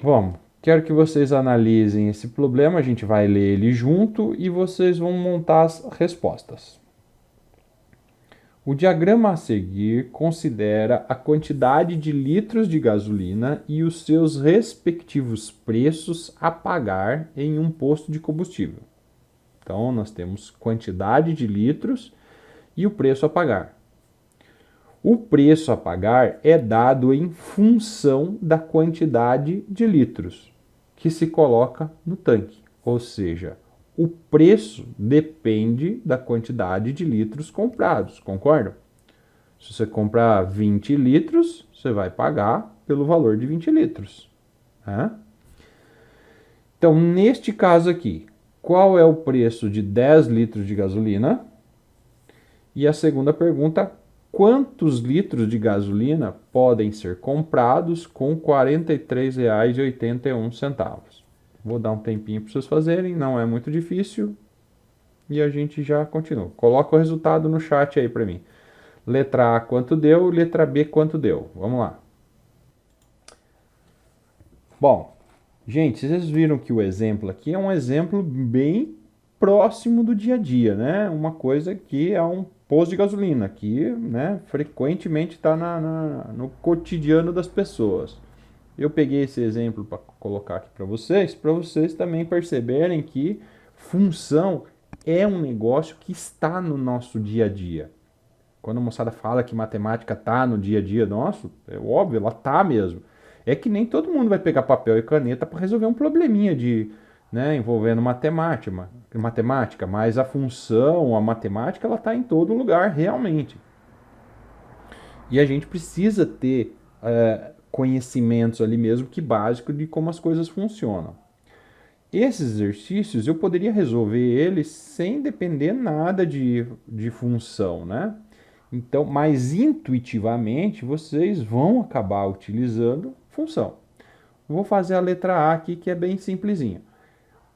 Vamos. Quero que vocês analisem esse problema, a gente vai ler ele junto e vocês vão montar as respostas. O diagrama a seguir considera a quantidade de litros de gasolina e os seus respectivos preços a pagar em um posto de combustível. Então, nós temos quantidade de litros e o preço a pagar. O preço a pagar é dado em função da quantidade de litros que se coloca no tanque, ou seja, o preço depende da quantidade de litros comprados, concordam? Se você comprar 20 litros, você vai pagar pelo valor de 20 litros. Né? Então, neste caso aqui, qual é o preço de 10 litros de gasolina? E a segunda pergunta, quantos litros de gasolina podem ser comprados com R$ 43,81? Vou dar um tempinho para vocês fazerem, não é muito difícil. E a gente já continua. Coloca o resultado no chat aí para mim. Letra A quanto deu, letra B quanto deu. Vamos lá. Bom, gente, vocês viram que o exemplo aqui é um exemplo bem próximo do dia a dia, né? Uma coisa que é um posto de gasolina, que né, frequentemente está no cotidiano das pessoas. Eu peguei esse exemplo para colocar aqui para vocês também perceberem que função é um negócio que está no nosso dia a dia. Quando a moçada fala que matemática está no dia a dia nosso, é óbvio, ela está mesmo. É que nem todo mundo vai pegar papel e caneta para resolver um probleminha de, né, envolvendo matemática, mas a função, a matemática, ela está em todo lugar realmente. E a gente precisa ter conhecimentos ali mesmo que básico de como as coisas funcionam. Esses exercícios eu poderia resolver eles sem depender nada de função, né? Então, mas intuitivamente vocês vão acabar utilizando função. Vou fazer a letra A aqui que é bem simplesinha.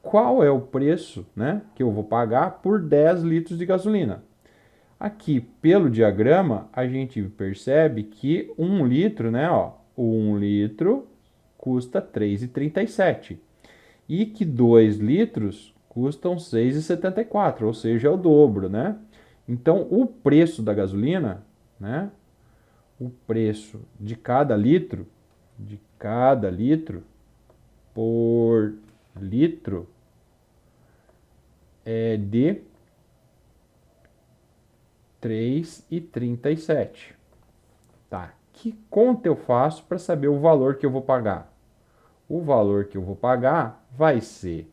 Qual é o preço, né, que eu vou pagar por 10 litros de gasolina? Aqui, pelo diagrama, a gente percebe que 1 litro, né, ó, 1 litro custa 3,37 e que 2 litros custam 6,74, ou seja, é o dobro, né? Então, o preço da gasolina, né, o preço de cada litro por litro é de 3,37. Tá. Que conta eu faço para saber o valor que eu vou pagar? O valor que eu vou pagar vai ser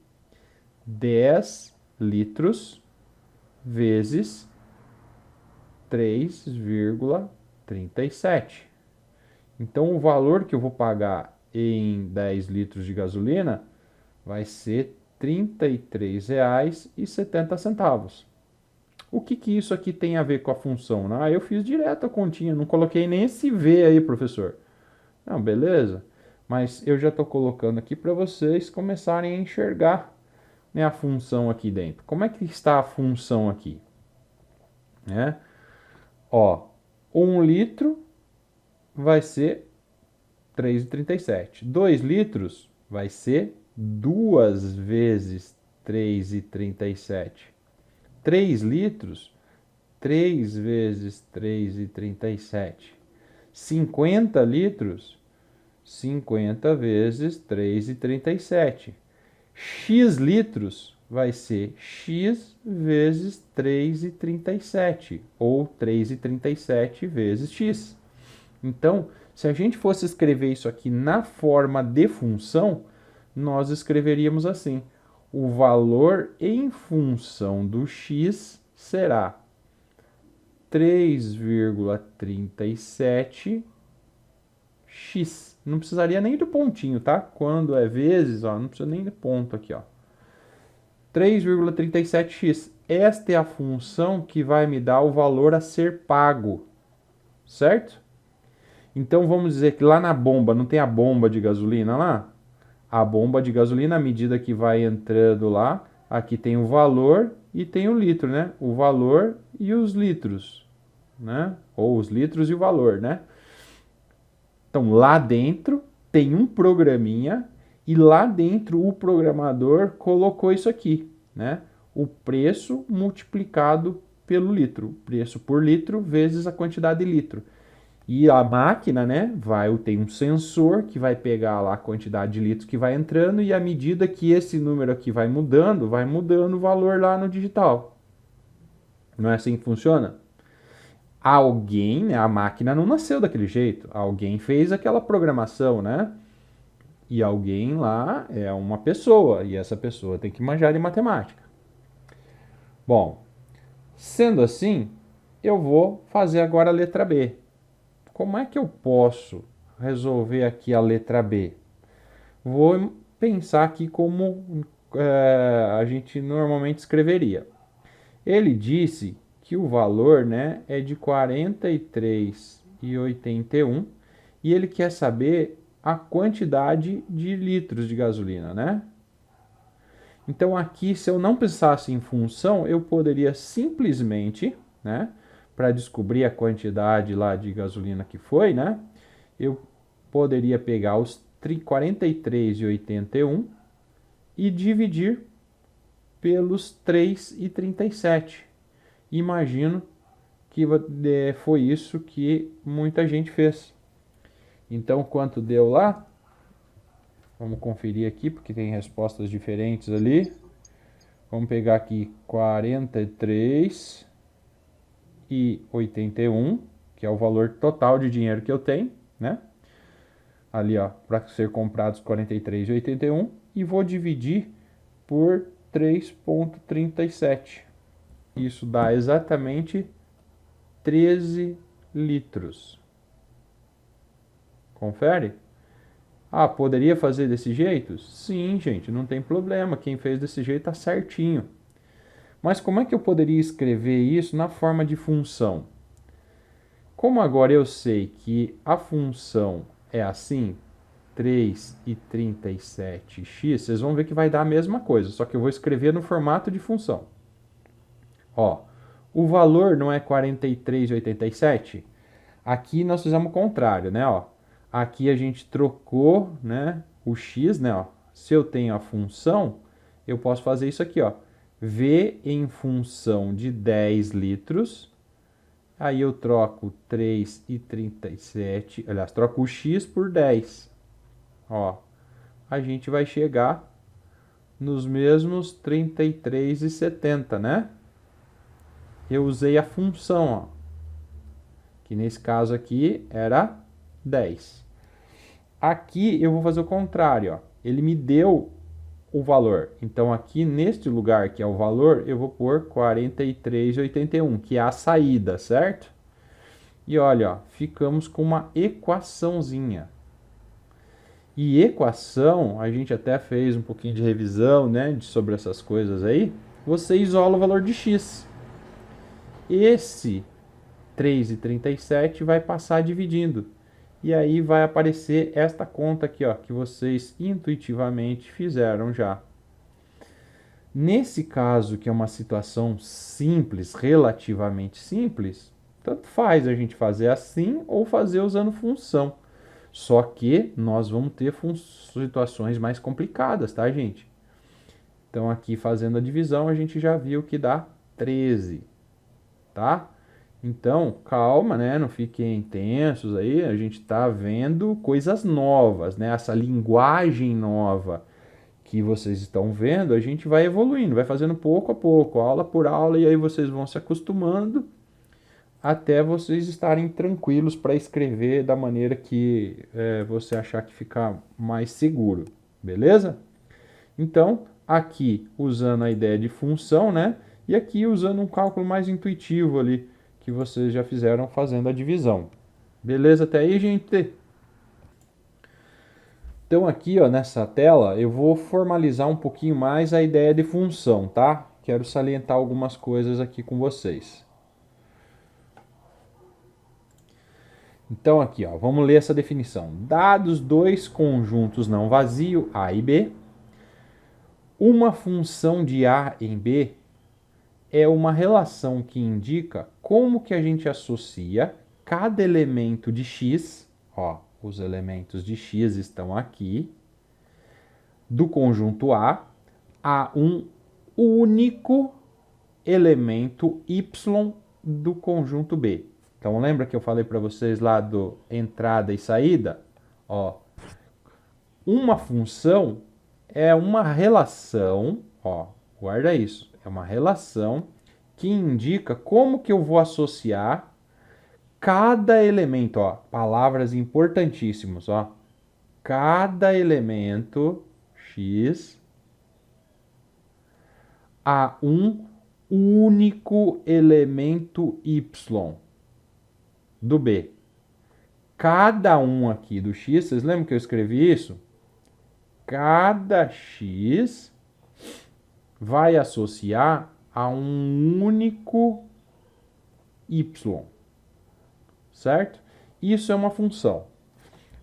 10 litros vezes 3,37. Então, o valor que eu vou pagar em 10 litros de gasolina vai ser R$ 33,70. O que isso aqui tem a ver com a função? Ah, eu fiz direto a continha, não coloquei nem esse V aí, professor. Não, beleza. Mas eu já estou colocando aqui para vocês começarem a enxergar, né, a função aqui dentro. Como é que está a função aqui? Né? Ó, 1 litro vai ser 3,37. 2 litros vai ser 2 vezes 3,37. 3 litros, 3 vezes 3,37. 50 litros, 50 vezes 3,37. X litros vai ser x vezes 3,37 ou 3,37 vezes x. Então, se a gente fosse escrever isso aqui na forma de função, nós escreveríamos assim: o valor em função do x será 3,37x. Não precisaria nem do pontinho, tá? Quando é vezes, ó, não precisa nem do ponto aqui, ó. 3,37x. Esta é a função que vai me dar o valor a ser pago, certo? Então vamos dizer que lá na bomba, não tem a bomba de gasolina lá? A bomba de gasolina, à medida que vai entrando lá, aqui tem o valor e tem o litro, né? O valor e os litros, né? Ou os litros e o valor, né? Então lá dentro tem um programinha E lá dentro o programador colocou isso aqui, né? O preço multiplicado pelo litro, preço por litro vezes a quantidade de litro. E a máquina, né, tem um sensor que vai pegar lá a quantidade de litros que vai entrando e à medida que esse número aqui vai mudando o valor lá no digital. Não é assim que funciona? Alguém, né, a máquina não nasceu daquele jeito. Alguém fez aquela programação, né? E alguém lá é uma pessoa, e essa pessoa tem que manjar de matemática. Bom, sendo assim, eu vou fazer agora a letra B. Como é que eu posso resolver aqui a letra B? Vou pensar aqui como a gente normalmente escreveria. Ele disse que o valor, né, é de 43,81 e ele quer saber a quantidade de litros de gasolina, né? Então aqui, se eu não pensasse em função, eu poderia simplesmente, né, para descobrir a quantidade lá de gasolina que foi, né, eu poderia pegar os 43,81 e dividir pelos 3,37. Imagino que foi isso que muita gente fez. Então, quanto deu lá? Vamos conferir aqui, porque tem respostas diferentes ali. Vamos pegar aqui 43,81, que é o valor total de dinheiro que eu tenho, né? Ali, ó, para ser comprados 43,81 e vou dividir por 3,37. Isso dá exatamente 13 litros. Confere? Ah, poderia fazer desse jeito? Sim, gente, não tem problema. Quem fez desse jeito está certinho. Mas como é que eu poderia escrever isso na forma de função? Como agora eu sei que a função é assim, 3,37x, vocês vão ver que vai dar a mesma coisa, só que eu vou escrever no formato de função. Ó, o valor não é 43,87? Aqui nós fizemos o contrário, né? Ó, aqui a gente trocou, né, o x, né? Ó. Se eu tenho a função, eu posso fazer isso aqui, ó. V em função de 10 litros. Aí eu troco 3,37, aliás, troco o x por 10. Ó, a gente vai chegar nos mesmos 33,70, né? Eu usei a função, ó, que nesse caso aqui era 10. Aqui eu vou fazer o contrário, ó. Ele me deu o valor. Então aqui neste lugar que é o valor, eu vou pôr 43,81, que é a saída, certo? E olha, ó, ficamos com uma equaçãozinha. E equação, a gente até fez um pouquinho de revisão, né, sobre essas coisas aí. Você isola o valor de x. Esse 3,37 vai passar dividindo. E aí vai aparecer esta conta aqui, ó, que vocês intuitivamente fizeram já. Nesse caso, que é uma situação simples, relativamente simples, tanto faz a gente fazer assim ou fazer usando função. Só que nós vamos ter situações mais complicadas, tá, gente? Então aqui fazendo a divisão, a gente já viu que dá 13, tá? Então, calma, né? Não fiquem tensos aí, a gente tá vendo coisas novas, né? Essa linguagem nova que vocês estão vendo, a gente vai evoluindo, vai fazendo pouco a pouco, aula por aula, e aí vocês vão se acostumando até vocês estarem tranquilos para escrever da maneira que você achar que fica mais seguro, beleza? Então, aqui usando a ideia de função, né? E aqui usando um cálculo mais intuitivo ali, que vocês já fizeram fazendo a divisão. Beleza até aí, gente? Então aqui, ó, nessa tela, eu vou formalizar um pouquinho mais a ideia de função, tá? Quero salientar algumas coisas aqui com vocês. Então aqui, ó, vamos ler essa definição. Dados dois conjuntos não vazio, A e B, uma função de A em B é uma relação que indica como que a gente associa cada elemento de X, ó, os elementos de X estão aqui, do conjunto a um único elemento y do conjunto B. Então lembra que eu falei para vocês lá do entrada e saída? Ó, uma função é uma relação, ó, guarda isso, é uma relação que indica como que eu vou associar cada elemento, ó, palavras importantíssimas, ó. Cada elemento x a um único elemento y do B. Cada um aqui do x, vocês lembram que eu escrevi isso? Cada x vai associar a um único y, certo? Isso é uma função.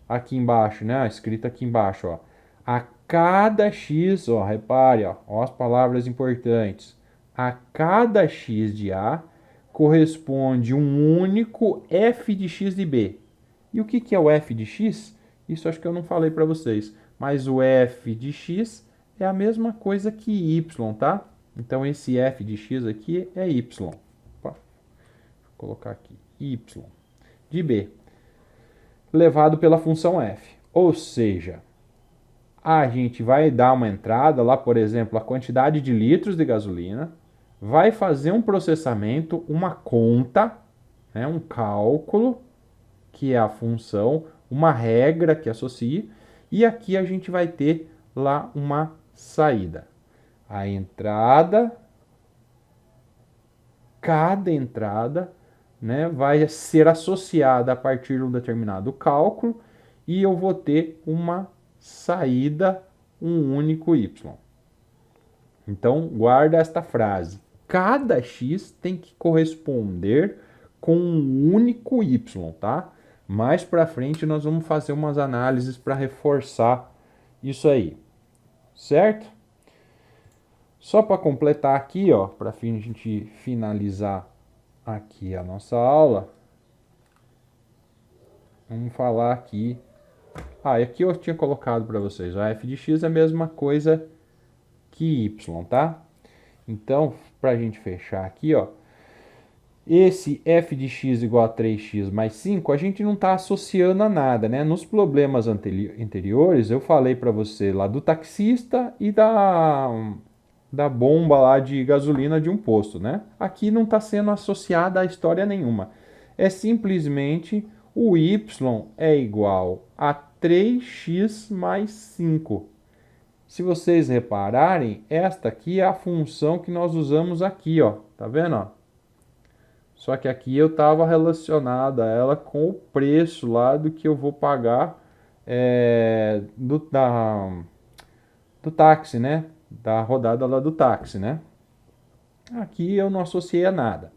Aqui embaixo, né? Escrito aqui embaixo, ó. A cada x, ó, repare, ó as palavras importantes. A cada x de A corresponde um único f de x de B. E o que é o f de x? Isso acho que eu não falei para vocês. Mas o f de x é a mesma coisa que y, tá? Então esse f de x aqui é y. Opa, vou colocar aqui, y de B, levado pela função f. Ou seja, a gente vai dar uma entrada lá, por exemplo, a quantidade de litros de gasolina, vai fazer um processamento, uma conta, né, um cálculo, que é a função, uma regra que associa, e aqui a gente vai ter lá uma saída. A entrada, cada entrada, né, vai ser associada a partir de um determinado cálculo e eu vou ter uma saída, um único y. Então, guarda esta frase. Cada x tem que corresponder com um único y, tá? Mais para frente nós vamos fazer umas análises para reforçar isso aí, certo? Só para completar aqui, ó, para a gente finalizar aqui a nossa aula, vamos falar aqui. E aqui eu tinha colocado para vocês, a f de x é a mesma coisa que y, tá? Então, para a gente fechar aqui, ó, esse f de x igual a 3x mais 5, a gente não está associando a nada, né? Nos problemas anteriores, eu falei para você lá do taxista e da bomba lá de gasolina de um posto, né? Aqui não está sendo associada a história nenhuma. É simplesmente o y é igual a 3x mais 5. Se vocês repararem, esta aqui é a função que nós usamos aqui, ó. Tá vendo, ó? Só que aqui eu estava relacionado a ela com o preço lá do que eu vou pagar do táxi, né? Da rodada lá do táxi, né? Aqui eu não associei a nada.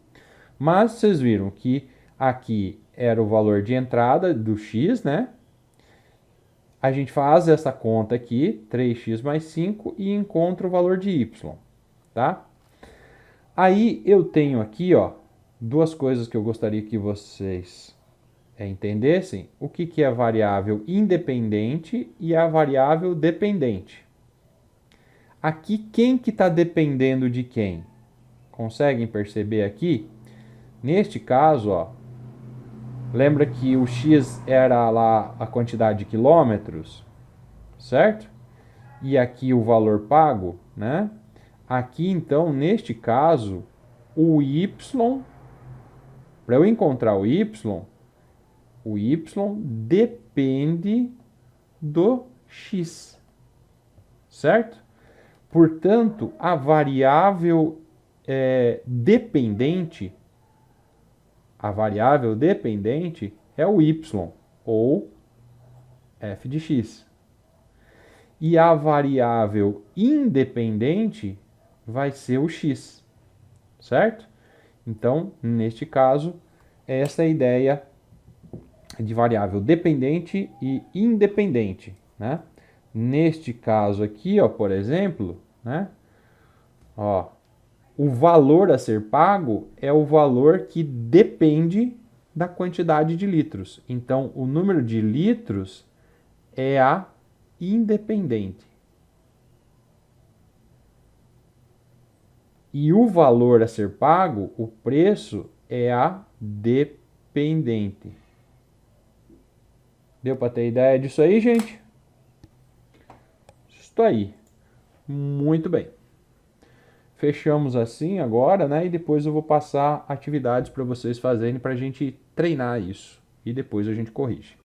Mas vocês viram que aqui era o valor de entrada do x, né? A gente faz essa conta aqui, 3x mais 5, e encontra o valor de y, tá? Aí eu tenho aqui, ó, duas coisas que eu gostaria que vocês entendessem. O que é a variável independente e a variável dependente. Aqui, quem que está dependendo de quem? Conseguem perceber aqui? Neste caso, ó, lembra que o x era lá a quantidade de quilômetros, certo? E aqui o valor pago, né? Aqui, então, neste caso, o y, para eu encontrar o y depende do x, certo? Portanto, a variável dependente é o y, ou f de x. E a variável independente vai ser o x, certo? Então, neste caso, essa é a ideia de variável dependente e independente, né? Neste caso aqui, ó, por exemplo, né? Ó, o valor a ser pago é o valor que depende da quantidade de litros. Então, o número de litros é a independente, E o valor a ser pago, o preço, é a dependente. Deu para ter ideia disso aí, gente? Isso aí. Muito bem. Fechamos assim agora, né? E depois eu vou passar atividades para vocês fazerem para a gente treinar isso. E depois a gente corrige.